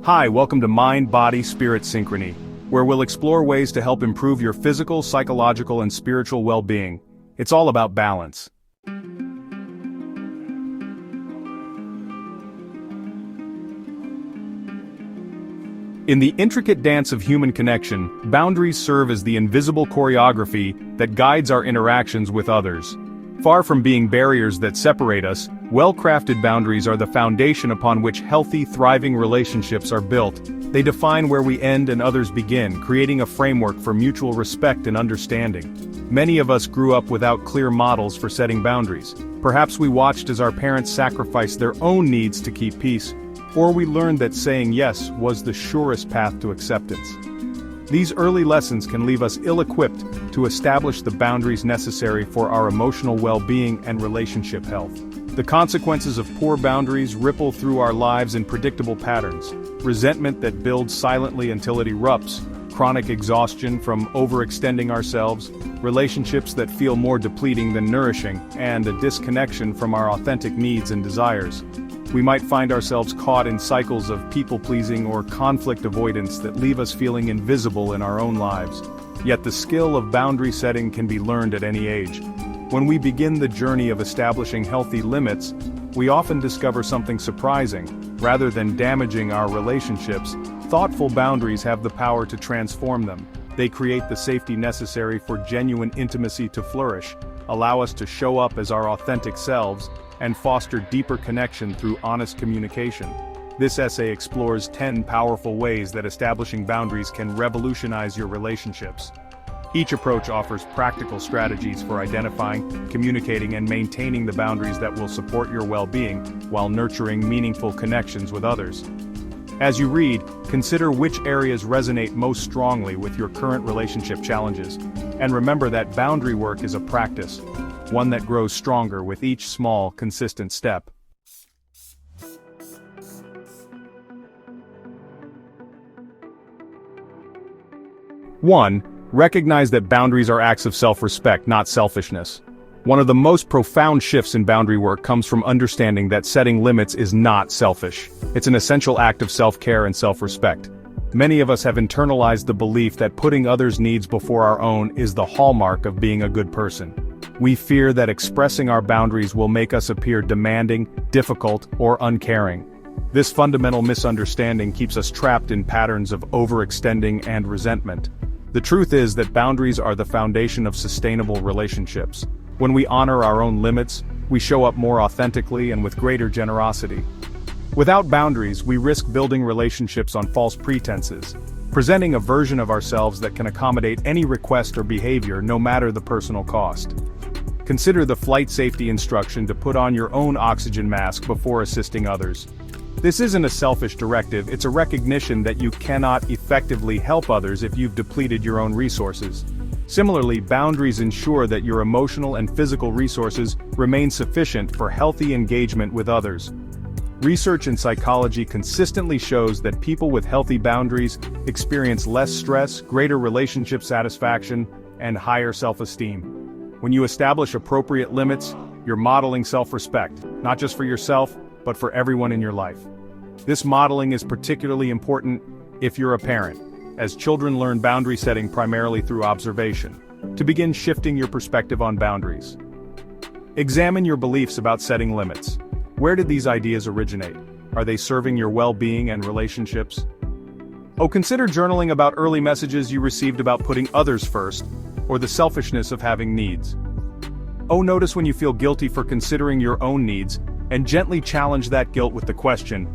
Hi, welcome to Mind, Body, Spirit Synchrony, where we'll explore ways to help improve your physical, psychological, and spiritual well-being. It's all about balance. In the intricate dance of human connection, boundaries serve as the invisible choreography that guides our interactions with others. Far from being barriers that separate us, well-crafted boundaries are the foundation upon which healthy, thriving relationships are built. They define where we end and others begin, creating a framework for mutual respect and understanding. Many of us grew up without clear models for setting boundaries. Perhaps we watched as our parents sacrificed their own needs to keep peace, or we learned that saying yes was the surest path to acceptance. These early lessons can leave us ill-equipped to establish the boundaries necessary for our emotional well-being and relationship health. The consequences of poor boundaries ripple through our lives in predictable patterns: resentment that builds silently until it erupts, chronic exhaustion from overextending ourselves, relationships that feel more depleting than nourishing, and a disconnection from our authentic needs and desires. We might find ourselves caught in cycles of people-pleasing or conflict avoidance that leave us feeling invisible in our own lives. Yet the skill of boundary setting can be learned at any age. When we begin the journey of establishing healthy limits, we often discover something surprising. Rather than damaging our relationships, thoughtful boundaries have the power to transform them. They create the safety necessary for genuine intimacy to flourish, allow us to show up as our authentic selves, and foster deeper connection through honest communication. This essay explores 10 powerful ways that establishing boundaries can revolutionize your relationships. Each approach offers practical strategies for identifying, communicating, and maintaining the boundaries that will support your well-being while nurturing meaningful connections with others. As you read, consider which areas resonate most strongly with your current relationship challenges. And remember that boundary work is a practice, one that grows stronger with each small, consistent step. One, recognize that boundaries are acts of self-respect, not selfishness. One of the most profound shifts in boundary work comes from understanding that setting limits is not selfish. It's an essential act of self-care and self-respect. Many of us have internalized the belief that putting others' needs before our own is the hallmark of being a good person. We fear that expressing our boundaries will make us appear demanding, difficult, or uncaring. This fundamental misunderstanding keeps us trapped in patterns of overextending and resentment. The truth is that boundaries are the foundation of sustainable relationships. When we honor our own limits, we show up more authentically and with greater generosity. Without boundaries, we risk building relationships on false pretenses, presenting a version of ourselves that can accommodate any request or behavior no matter the personal cost. Consider the flight safety instruction to put on your own oxygen mask before assisting others. This isn't a selfish directive, it's a recognition that you cannot effectively help others if you've depleted your own resources. Similarly, boundaries ensure that your emotional and physical resources remain sufficient for healthy engagement with others. Research in psychology consistently shows that people with healthy boundaries experience less stress, greater relationship satisfaction, and higher self-esteem. When you establish appropriate limits, you're modeling self-respect, not just for yourself, but for everyone in your life. This modeling is particularly important if you're a parent, as children learn boundary setting primarily through observation. To begin shifting your perspective on boundaries, examine your beliefs about setting limits. Where did these ideas originate? Are they serving your well-being and relationships? Consider journaling about early messages you received about putting others first, or the selfishness of having needs. Notice when you feel guilty for considering your own needs, and gently challenge that guilt with the question,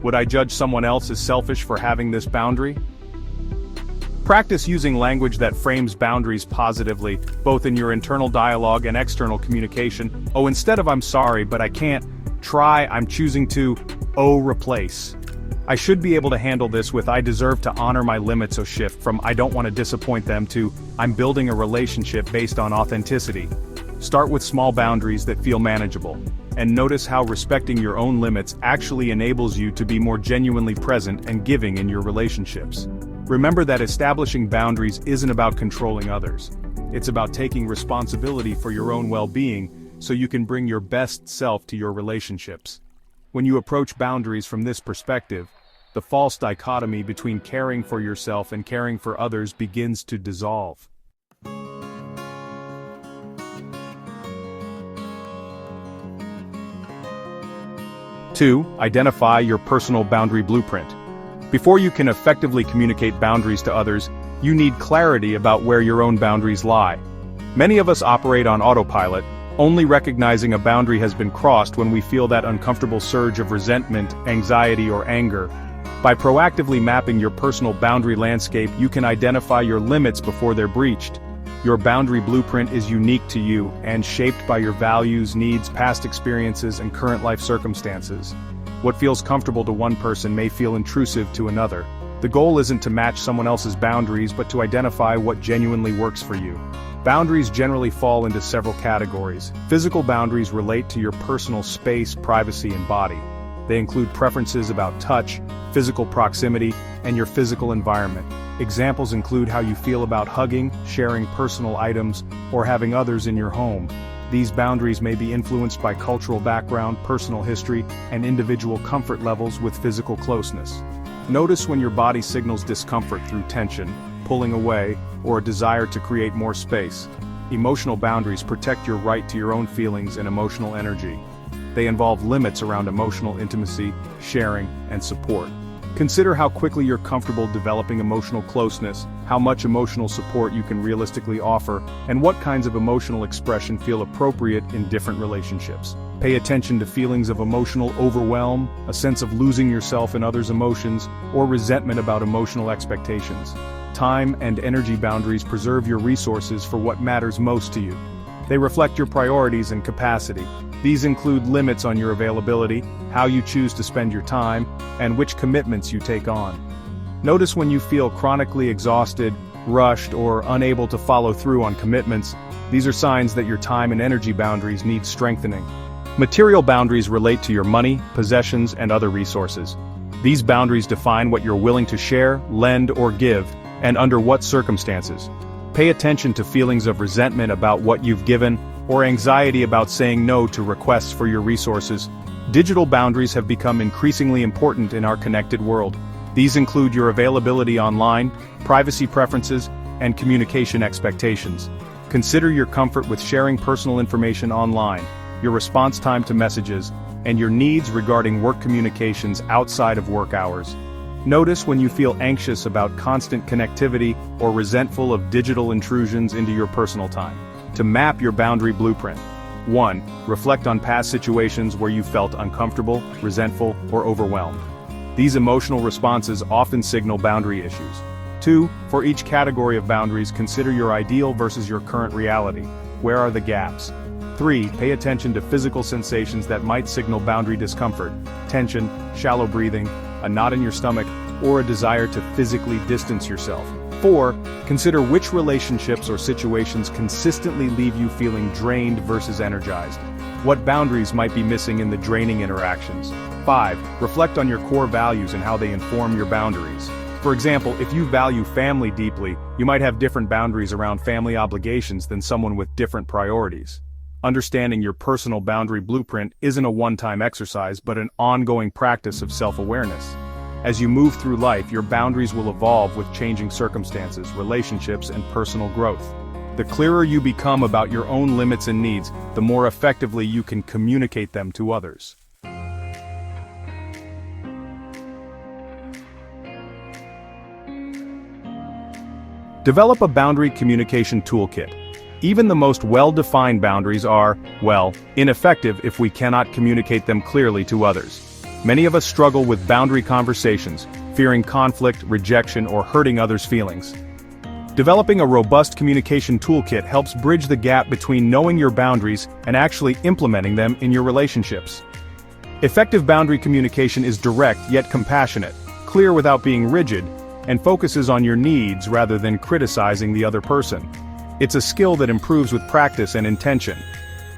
would I judge someone else as selfish for having this boundary? Practice using language that frames boundaries positively, both in your internal dialogue and external communication. Instead of "I'm sorry, but I can't," try "I'm choosing to," replace. I should be able to handle this with "I deserve to honor my limits." Shift from "I don't want to disappoint them" to "I'm building a relationship based on authenticity." Start with small boundaries that feel manageable, and notice how respecting your own limits actually enables you to be more genuinely present and giving in your relationships. Remember that establishing boundaries isn't about controlling others. It's about taking responsibility for your own well-being so you can bring your best self to your relationships. When you approach boundaries from this perspective, the false dichotomy between caring for yourself and caring for others begins to dissolve. 2. Identify your personal boundary blueprint. Before you can effectively communicate boundaries to others, you need clarity about where your own boundaries lie. Many of us operate on autopilot, only recognizing a boundary has been crossed when we feel that uncomfortable surge of resentment, anxiety, or anger. By proactively mapping your personal boundary landscape, you can identify your limits before they're breached. Your boundary blueprint is unique to you and shaped by your values, needs, past experiences, and current life circumstances. What feels comfortable to one person may feel intrusive to another. The goal isn't to match someone else's boundaries but to identify what genuinely works for you. Boundaries generally fall into several categories. Physical boundaries relate to your personal space, privacy, and body. They include preferences about touch, physical proximity, and your physical environment. Examples include how you feel about hugging, sharing personal items, or having others in your home. These boundaries may be influenced by cultural background, personal history, and individual comfort levels with physical closeness. Notice when your body signals discomfort through tension, pulling away, or a desire to create more space. Emotional boundaries protect your right to your own feelings and emotional energy. They involve limits around emotional intimacy, sharing, and support. Consider how quickly you're comfortable developing emotional closeness, how much emotional support you can realistically offer, and what kinds of emotional expression feel appropriate in different relationships. Pay attention to feelings of emotional overwhelm, a sense of losing yourself in others' emotions, or resentment about emotional expectations. Time and energy boundaries preserve your resources for what matters most to you. They reflect your priorities and capacity. These include limits on your availability, how you choose to spend your time, and which commitments you take on. Notice when you feel chronically exhausted, rushed, or unable to follow through on commitments. These are signs that your time and energy boundaries need strengthening. Material boundaries relate to your money, possessions, and other resources. These boundaries define what you're willing to share, lend, or give, and under what circumstances. Pay attention to feelings of resentment about what you've given, or anxiety about saying no to requests for your resources. Digital boundaries have become increasingly important in our connected world. These include your availability online, privacy preferences, and communication expectations. Consider your comfort with sharing personal information online, your response time to messages, and your needs regarding work communications outside of work hours. Notice when you feel anxious about constant connectivity or resentful of digital intrusions into your personal time. To map your boundary blueprint. 1. Reflect on past situations where you felt uncomfortable, resentful, or overwhelmed. These emotional responses often signal boundary issues. 2. For each category of boundaries, consider your ideal versus your current reality. Where are the gaps? 3. Pay attention to physical sensations that might signal boundary discomfort, tension, shallow breathing, a knot in your stomach, or a desire to physically distance yourself. 4. Consider which relationships or situations consistently leave you feeling drained versus energized. What boundaries might be missing in the draining interactions? 5. Reflect on your core values and how they inform your boundaries. For example, if you value family deeply, you might have different boundaries around family obligations than someone with different priorities. Understanding your personal boundary blueprint isn't a one-time exercise but an ongoing practice of self-awareness. As you move through life, your boundaries will evolve with changing circumstances, relationships, and personal growth. The clearer you become about your own limits and needs, the more effectively you can communicate them to others. Develop a boundary communication toolkit. Even the most well-defined boundaries are, well, ineffective if we cannot communicate them clearly to others. Many of us struggle with boundary conversations, fearing conflict, rejection, or hurting others' feelings. Developing a robust communication toolkit helps bridge the gap between knowing your boundaries and actually implementing them in your relationships. Effective boundary communication is direct yet compassionate, clear without being rigid, and focuses on your needs rather than criticizing the other person. It's a skill that improves with practice and intention.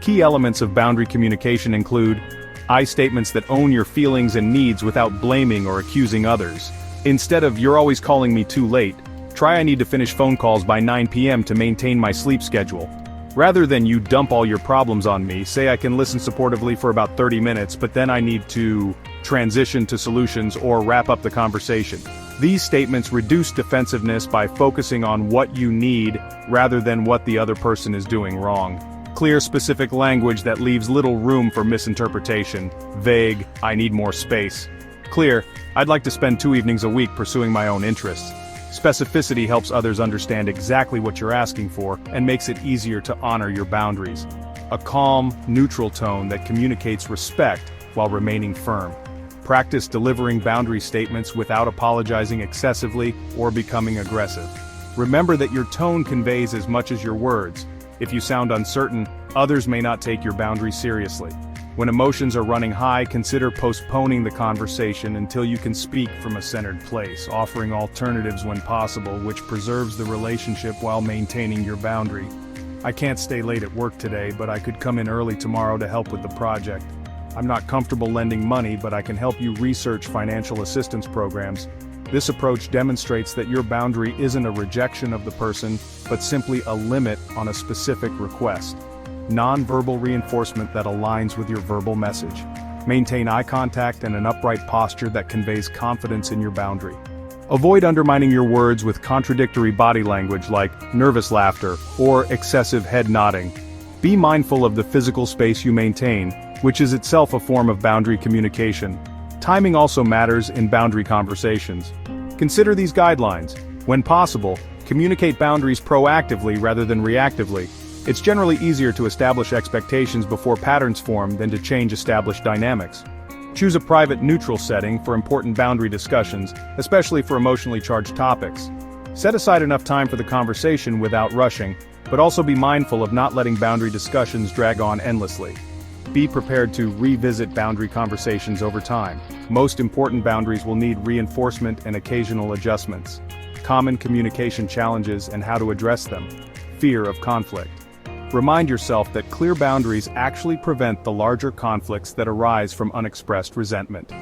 Key elements of boundary communication include I statements that own your feelings and needs without blaming or accusing others. Instead of "you're always calling me too late," try "I need to finish phone calls by 9 p.m. to maintain my sleep schedule." Rather than "you dump all your problems on me," say "I can listen supportively for about 30 minutes, but then I need to..." transition to solutions, or wrap up the conversation. These statements reduce defensiveness by focusing on what you need rather than what the other person is doing wrong. Clear, specific language that leaves little room for misinterpretation. Vague, "I need more space." Clear, "I'd like to spend 2 evenings a week pursuing my own interests." Specificity helps others understand exactly what you're asking for and makes it easier to honor your boundaries. A calm, neutral tone that communicates respect while remaining firm. Practice delivering boundary statements without apologizing excessively or becoming aggressive. Remember that your tone conveys as much as your words. If you sound uncertain, others may not take your boundary seriously. When emotions are running high, consider postponing the conversation until you can speak from a centered place, offering alternatives when possible, which preserves the relationship while maintaining your boundary. "I can't stay late at work today, but I could come in early tomorrow to help with the project. I'm not comfortable lending money, but I can help you research financial assistance programs." This approach demonstrates that your boundary isn't a rejection of the person, but simply a limit on a specific request. Non-verbal reinforcement that aligns with your verbal message. Maintain eye contact and an upright posture that conveys confidence in your boundary. Avoid undermining your words with contradictory body language like nervous laughter or excessive head nodding. Be mindful of the physical space you maintain, which is itself a form of boundary communication. Timing also matters in boundary conversations. Consider these guidelines. When possible, communicate boundaries proactively rather than reactively. It's generally easier to establish expectations before patterns form than to change established dynamics. Choose a private, neutral setting for important boundary discussions, especially for emotionally charged topics. Set aside enough time for the conversation without rushing, but also be mindful of not letting boundary discussions drag on endlessly. Be prepared to revisit boundary conversations over time. Most important boundaries will need reinforcement and occasional adjustments. Common communication challenges and how to address them. Fear of conflict. Remind yourself that clear boundaries actually prevent the larger conflicts that arise from unexpressed resentment.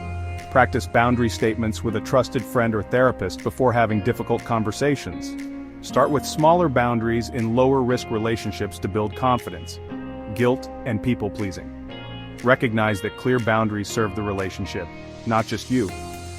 Practice boundary statements with a trusted friend or therapist before having difficult conversations. Start with smaller boundaries in lower-risk relationships to build confidence. Guilt and people-pleasing. Recognize that clear boundaries serve the relationship, not just you.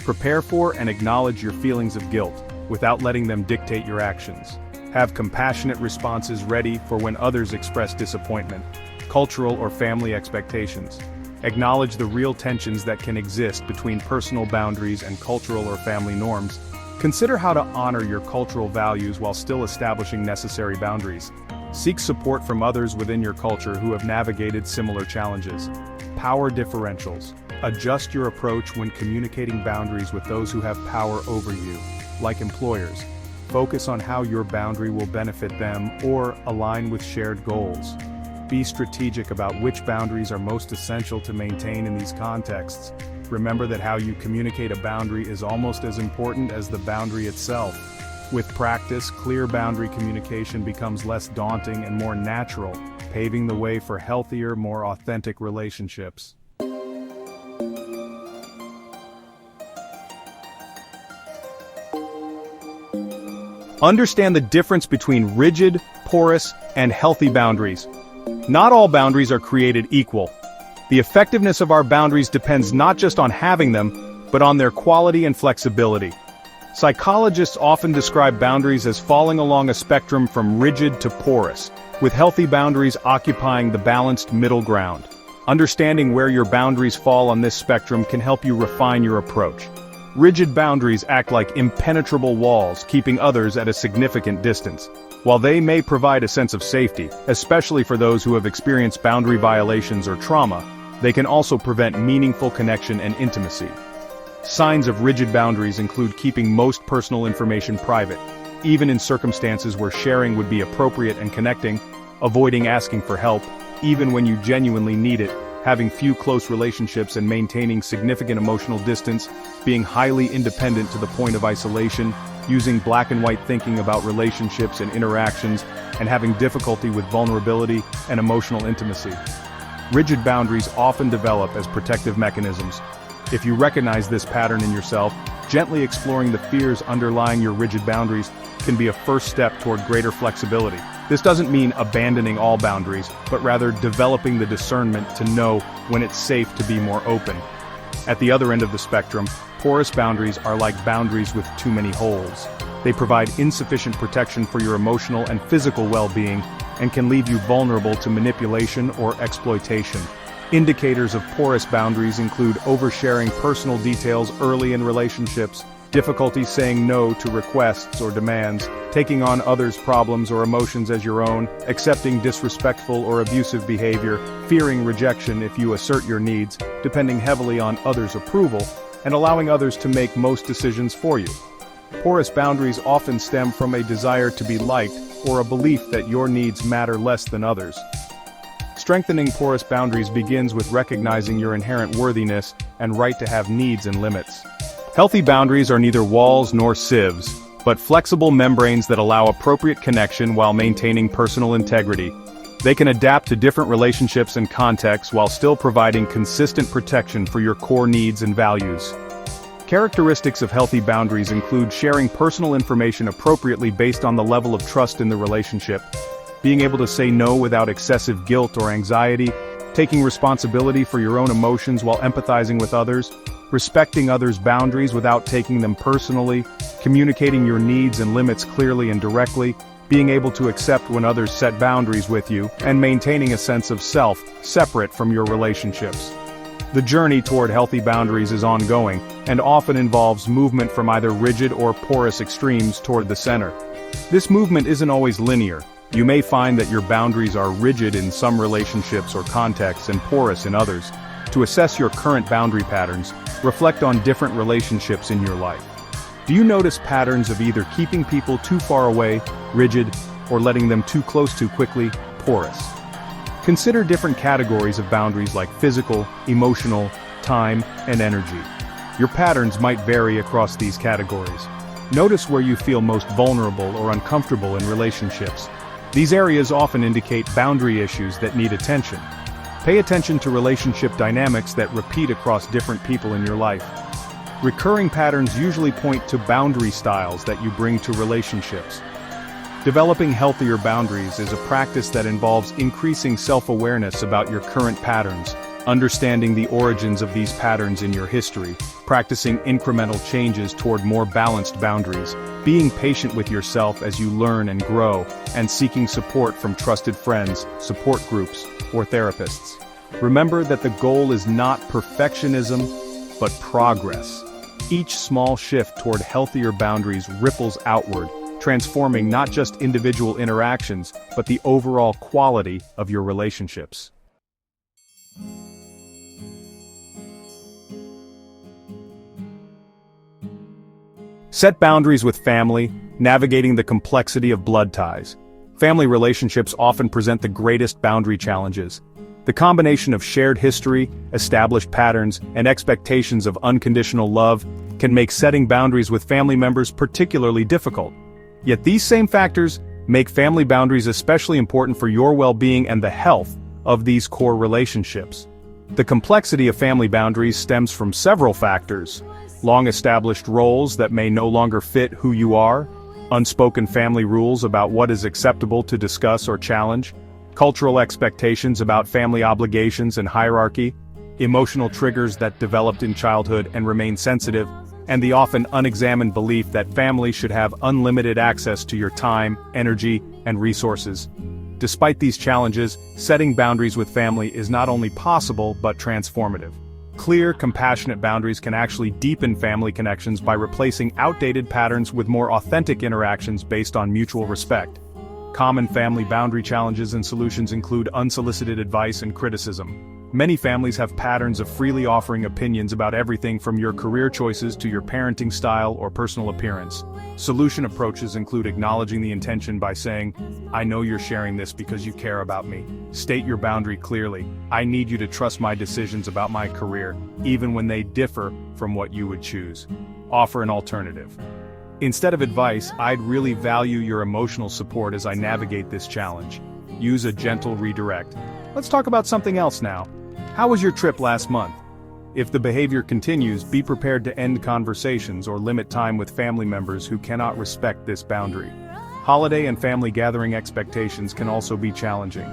Prepare for and acknowledge your feelings of guilt, without letting them dictate your actions. Have compassionate responses ready for when others express disappointment, cultural or family expectations. Acknowledge the real tensions that can exist between personal boundaries and cultural or family norms. Consider how to honor your cultural values while still establishing necessary boundaries. Seek support from others within your culture who have navigated similar challenges. Power differentials. Adjust your approach when communicating boundaries with those who have power over you, like employers. Focus on how your boundary will benefit them or align with shared goals. Be strategic about which boundaries are most essential to maintain in these contexts. Remember that how you communicate a boundary is almost as important as the boundary itself. With practice, clear boundary communication becomes less daunting and more natural, paving the way for healthier, more authentic relationships. Understand the difference between rigid, porous, and healthy boundaries. Not all boundaries are created equal. The effectiveness of our boundaries depends not just on having them, but on their quality and flexibility. Psychologists often describe boundaries as falling along a spectrum from rigid to porous, with healthy boundaries occupying the balanced middle ground. Understanding where your boundaries fall on this spectrum can help you refine your approach. Rigid boundaries act like impenetrable walls, keeping others at a significant distance. While they may provide a sense of safety, especially for those who have experienced boundary violations or trauma, they can also prevent meaningful connection and intimacy. Signs of rigid boundaries include keeping most personal information private, even in circumstances where sharing would be appropriate and connecting, avoiding asking for help, even when you genuinely need it, having few close relationships and maintaining significant emotional distance, being highly independent to the point of isolation, using black and white thinking about relationships and interactions, and having difficulty with vulnerability and emotional intimacy. Rigid boundaries often develop as protective mechanisms. If you recognize this pattern in yourself, gently exploring the fears underlying your rigid boundaries can be a first step toward greater flexibility. This doesn't mean abandoning all boundaries, but rather developing the discernment to know when it's safe to be more open. At the other end of the spectrum, porous boundaries are like boundaries with too many holes. They provide insufficient protection for your emotional and physical well-being and can leave you vulnerable to manipulation or exploitation. Indicators of porous boundaries include oversharing personal details early in relationships, difficulty saying no to requests or demands, taking on others' problems or emotions as your own, accepting disrespectful or abusive behavior, fearing rejection if you assert your needs, depending heavily on others' approval, and allowing others to make most decisions for you. Porous boundaries often stem from a desire to be liked or a belief that your needs matter less than others. Strengthening porous boundaries begins with recognizing your inherent worthiness and right to have needs and limits. Healthy boundaries are neither walls nor sieves, but flexible membranes that allow appropriate connection while maintaining personal integrity. They can adapt to different relationships and contexts while still providing consistent protection for your core needs and values. Characteristics of healthy boundaries include sharing personal information appropriately based on the level of trust in the relationship, being able to say no without excessive guilt or anxiety, taking responsibility for your own emotions while empathizing with others, respecting others' boundaries without taking them personally, communicating your needs and limits clearly and directly, being able to accept when others set boundaries with you, and maintaining a sense of self, separate from your relationships. The journey toward healthy boundaries is ongoing, and often involves movement from either rigid or porous extremes toward the center. This movement isn't always linear. You may find that your boundaries are rigid in some relationships or contexts and porous in others. To assess your current boundary patterns, reflect on different relationships in your life. Do you notice patterns of either keeping people too far away, rigid, or letting them too close too quickly, porous? Consider different categories of boundaries like physical, emotional, time, and energy. Your patterns might vary across these categories. Notice where you feel most vulnerable or uncomfortable in relationships. These areas often indicate boundary issues that need attention. Pay attention to relationship dynamics that repeat across different people in your life. Recurring patterns usually point to boundary styles that you bring to relationships. Developing healthier boundaries is a practice that involves increasing self-awareness about your current patterns, understanding the origins of these patterns in your history, practicing incremental changes toward more balanced boundaries, being patient with yourself as you learn and grow, and seeking support from trusted friends, support groups, or therapists. Remember that the goal is not perfectionism, but progress. Each small shift toward healthier boundaries ripples outward, transforming not just individual interactions, but the overall quality of your relationships. Set boundaries with family, navigating the complexity of blood ties. Family relationships often present the greatest boundary challenges. The combination of shared history, established patterns, and expectations of unconditional love can make setting boundaries with family members particularly difficult. Yet these same factors make family boundaries especially important for your well-being and the health of these core relationships. The complexity of family boundaries stems from several factors: long-established roles that may no longer fit who you are, unspoken family rules about what is acceptable to discuss or challenge, cultural expectations about family obligations and hierarchy, emotional triggers that developed in childhood and remain sensitive, and the often unexamined belief that family should have unlimited access to your time, energy, and resources. Despite these challenges, setting boundaries with family is not only possible but transformative. Clear, compassionate boundaries can actually deepen family connections by replacing outdated patterns with more authentic interactions based on mutual respect. Common family boundary challenges and solutions include unsolicited advice and criticism. Many families have patterns of freely offering opinions about everything from your career choices to your parenting style or personal appearance. Solution approaches include acknowledging the intention by saying, "I know you're sharing this because you care about me." State your boundary clearly. "I need you to trust my decisions about my career, even when they differ from what you would choose." Offer an alternative. "Instead of advice, I'd really value your emotional support as I navigate this challenge." Use a gentle redirect. "Let's talk about something else now. How was your trip last month?" If the behavior continues, be prepared to end conversations or limit time with family members who cannot respect this boundary. Holiday and family gathering expectations can also be challenging.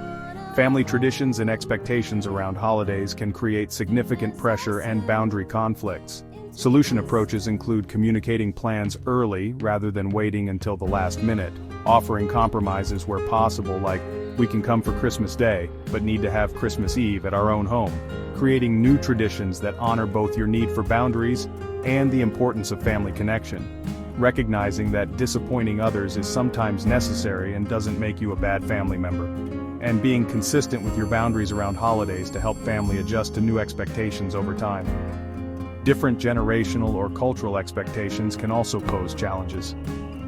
Family traditions and expectations around holidays can create significant pressure and boundary conflicts. Solution approaches include communicating plans early rather than waiting until the last minute, offering compromises where possible, like, we can come for Christmas Day, but need to have Christmas Eve at our own home, creating new traditions that honor both your need for boundaries and the importance of family connection, recognizing that disappointing others is sometimes necessary and doesn't make you a bad family member, and being consistent with your boundaries around holidays to help family adjust to new expectations over time. Different generational or cultural expectations can also pose challenges.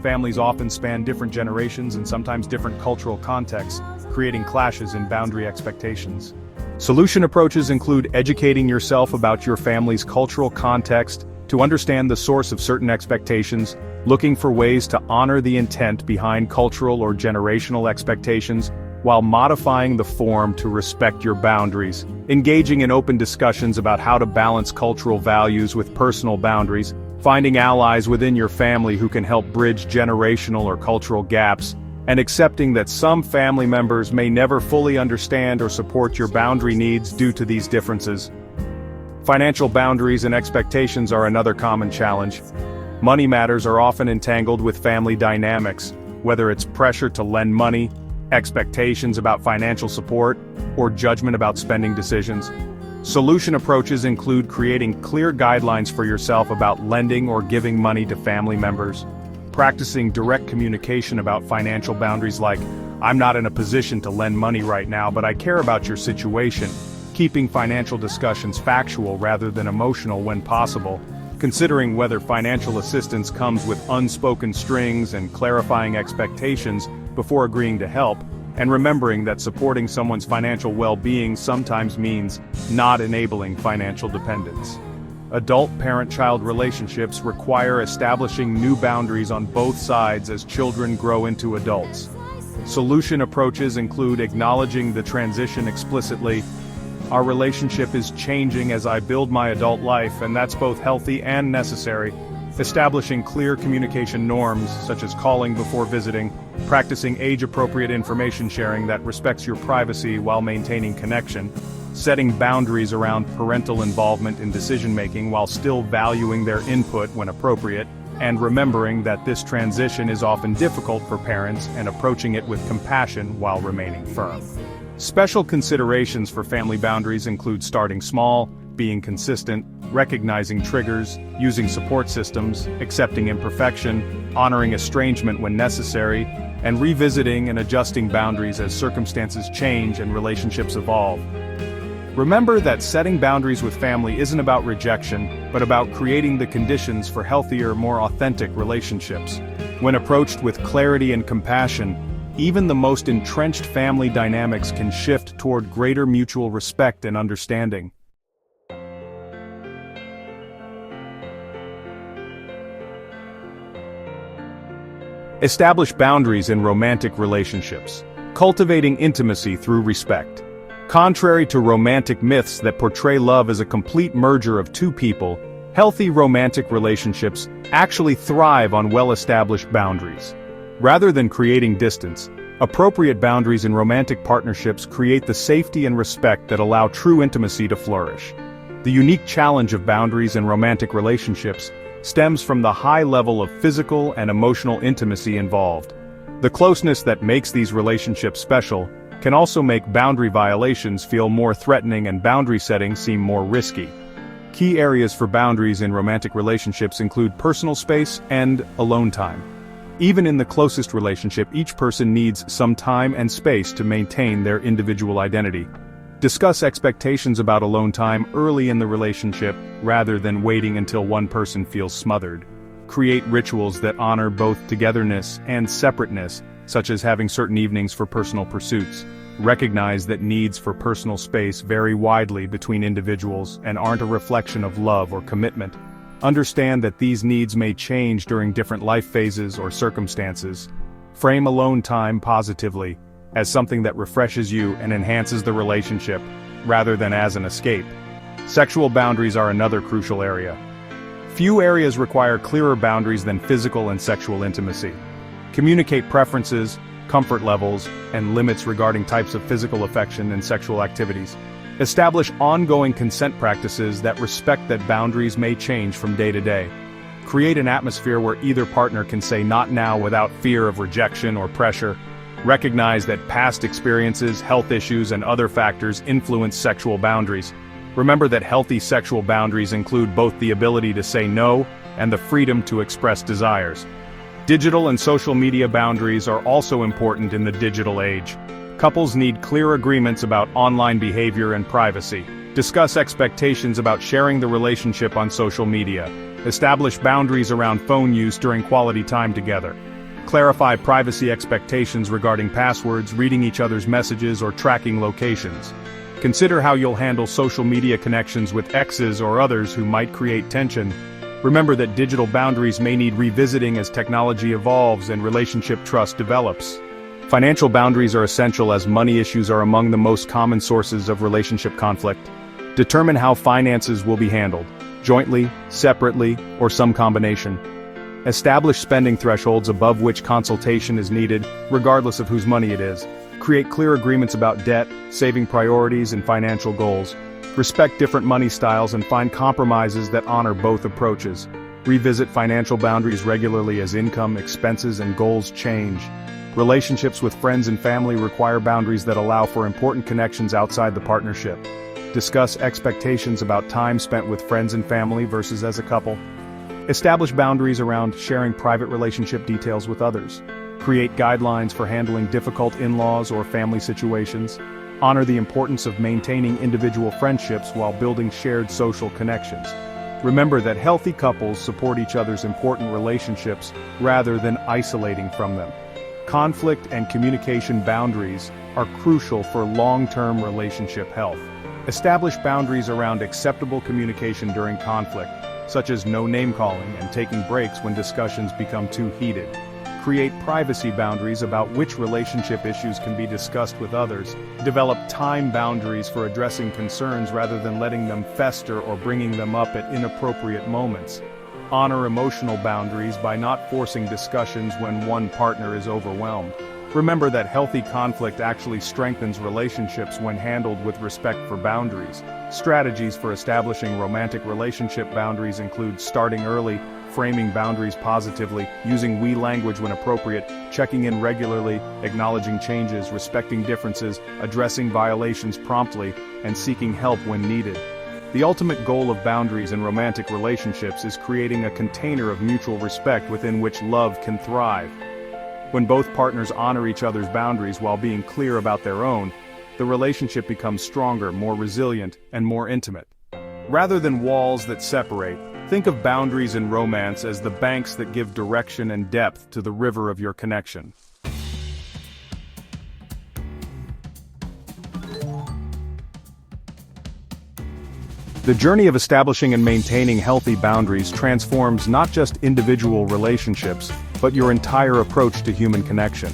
Families often span different generations and sometimes different cultural contexts, creating clashes in boundary expectations. Solution approaches include educating yourself about your family's cultural context to understand the source of certain expectations, looking for ways to honor the intent behind cultural or generational expectations, while modifying the form to respect your boundaries, engaging in open discussions about how to balance cultural values with personal boundaries, finding allies within your family who can help bridge generational or cultural gaps, and accepting that some family members may never fully understand or support your boundary needs due to these differences. Financial boundaries and expectations are another common challenge. Money matters are often entangled with family dynamics, whether it's pressure to lend money, expectations about financial support, or judgment about spending decisions. Solution approaches include creating clear guidelines for yourself about lending or giving money to family members, practicing direct communication about financial boundaries like, I'm not in a position to lend money right now, but I care about your situation, keeping financial discussions factual rather than emotional when possible, considering whether financial assistance comes with unspoken strings and clarifying expectations before agreeing to help, and remembering that supporting someone's financial well-being sometimes means not enabling financial dependence. Adult parent-child relationships require establishing new boundaries on both sides as children grow into adults. Solution approaches include acknowledging the transition explicitly. Our relationship is changing as I build my adult life, and that's both healthy and necessary. Establishing clear communication norms, such as calling before visiting, practicing age-appropriate information sharing that respects your privacy while maintaining connection, setting boundaries around parental involvement in decision-making while still valuing their input when appropriate, and remembering that this transition is often difficult for parents and approaching it with compassion while remaining firm. Special considerations for family boundaries include starting small, being consistent, recognizing triggers, using support systems, accepting imperfection, honoring estrangement when necessary, and revisiting and adjusting boundaries as circumstances change and relationships evolve. Remember that setting boundaries with family isn't about rejection, but about creating the conditions for healthier, more authentic relationships. When approached with clarity and compassion, even the most entrenched family dynamics can shift toward greater mutual respect and understanding. Establish boundaries in romantic relationships, cultivating intimacy through respect. Contrary to romantic myths that portray love as a complete merger of two people, healthy romantic relationships actually thrive on well-established boundaries. Rather than creating distance, appropriate boundaries in romantic partnerships create the safety and respect that allow true intimacy to flourish. The unique challenge of boundaries in romantic relationships stems from the high level of physical and emotional intimacy involved. The closeness that makes these relationships special can also make boundary violations feel more threatening and boundary setting seem more risky. Key areas for boundaries in romantic relationships include personal space and alone time. Even in the closest relationship, each person needs some time and space to maintain their individual identity. Discuss expectations about alone time early in the relationship, rather than waiting until one person feels smothered. Create rituals that honor both togetherness and separateness, such as having certain evenings for personal pursuits. Recognize that needs for personal space vary widely between individuals and aren't a reflection of love or commitment. Understand that these needs may change during different life phases or circumstances. Frame alone time positively, as something that refreshes you and enhances the relationship, rather than as an escape. Sexual boundaries are another crucial area. Few areas require clearer boundaries than physical and sexual intimacy. Communicate preferences, comfort levels, and limits regarding types of physical affection and sexual activities. Establish ongoing consent practices that respect that boundaries may change from day to day. Create an atmosphere where either partner can say not now without fear of rejection or pressure. Recognize that past experiences, health issues, and other factors influence sexual boundaries. Remember that healthy sexual boundaries include both the ability to say no and the freedom to express desires. Digital and social media boundaries are also important in the digital age. Couples need clear agreements about online behavior and privacy. Discuss expectations about sharing the relationship on social media. Establish boundaries around phone use during quality time together. Clarify privacy expectations regarding passwords, reading each other's messages, or tracking locations. Consider how you'll handle social media connections with exes or others who might create tension. Remember that digital boundaries may need revisiting as technology evolves and relationship trust develops. Financial boundaries are essential as money issues are among the most common sources of relationship conflict. Determine how finances will be handled, jointly, separately, or some combination. Establish spending thresholds above which consultation is needed, regardless of whose money it is. Create clear agreements about debt, saving priorities, and financial goals. Respect different money styles and find compromises that honor both approaches. Revisit financial boundaries regularly as income, expenses, and goals change. Relationships with friends and family require boundaries that allow for important connections outside the partnership. Discuss expectations about time spent with friends and family versus as a couple. Establish boundaries around sharing private relationship details with others. Create guidelines for handling difficult in-laws or family situations. Honor the importance of maintaining individual friendships while building shared social connections. Remember that healthy couples support each other's important relationships rather than isolating from them. Conflict and communication boundaries are crucial for long-term relationship health. Establish boundaries around acceptable communication during conflict, such as no name-calling and taking breaks when discussions become too heated. Create privacy boundaries about which relationship issues can be discussed with others. Develop time boundaries for addressing concerns rather than letting them fester or bringing them up at inappropriate moments. Honor emotional boundaries by not forcing discussions when one partner is overwhelmed. Remember that healthy conflict actually strengthens relationships when handled with respect for boundaries. Strategies for establishing romantic relationship boundaries include starting early, framing boundaries positively, using we language when appropriate, checking in regularly, acknowledging changes, respecting differences, addressing violations promptly, and seeking help when needed. The ultimate goal of boundaries in romantic relationships is creating a container of mutual respect within which love can thrive. When both partners honor each other's boundaries while being clear about their own, the relationship becomes stronger, more resilient, and more intimate. Rather than walls that separate, think of boundaries in romance as the banks that give direction and depth to the river of your connection. The journey of establishing and maintaining healthy boundaries transforms not just individual relationships, but your entire approach to human connection.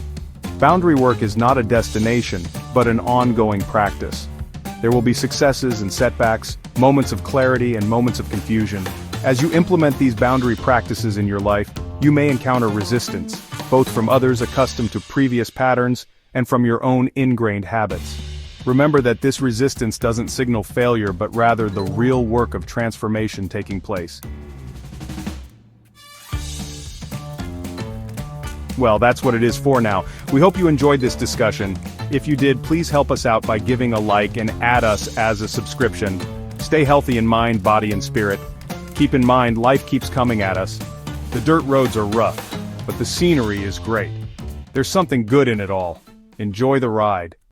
Boundary work is not a destination, but an ongoing practice. There will be successes and setbacks, moments of clarity and moments of confusion. As you implement these boundary practices in your life, you may encounter resistance, both from others accustomed to previous patterns and from your own ingrained habits. Remember that this resistance doesn't signal failure but rather the real work of transformation taking place. Well, that's what it is for now. We hope you enjoyed this discussion. If you did, please help us out by giving a like and add us as a subscription. Stay healthy in mind, body, and spirit. Keep in mind, life keeps coming at us. The dirt roads are rough, but the scenery is great. There's something good in it all. Enjoy the ride.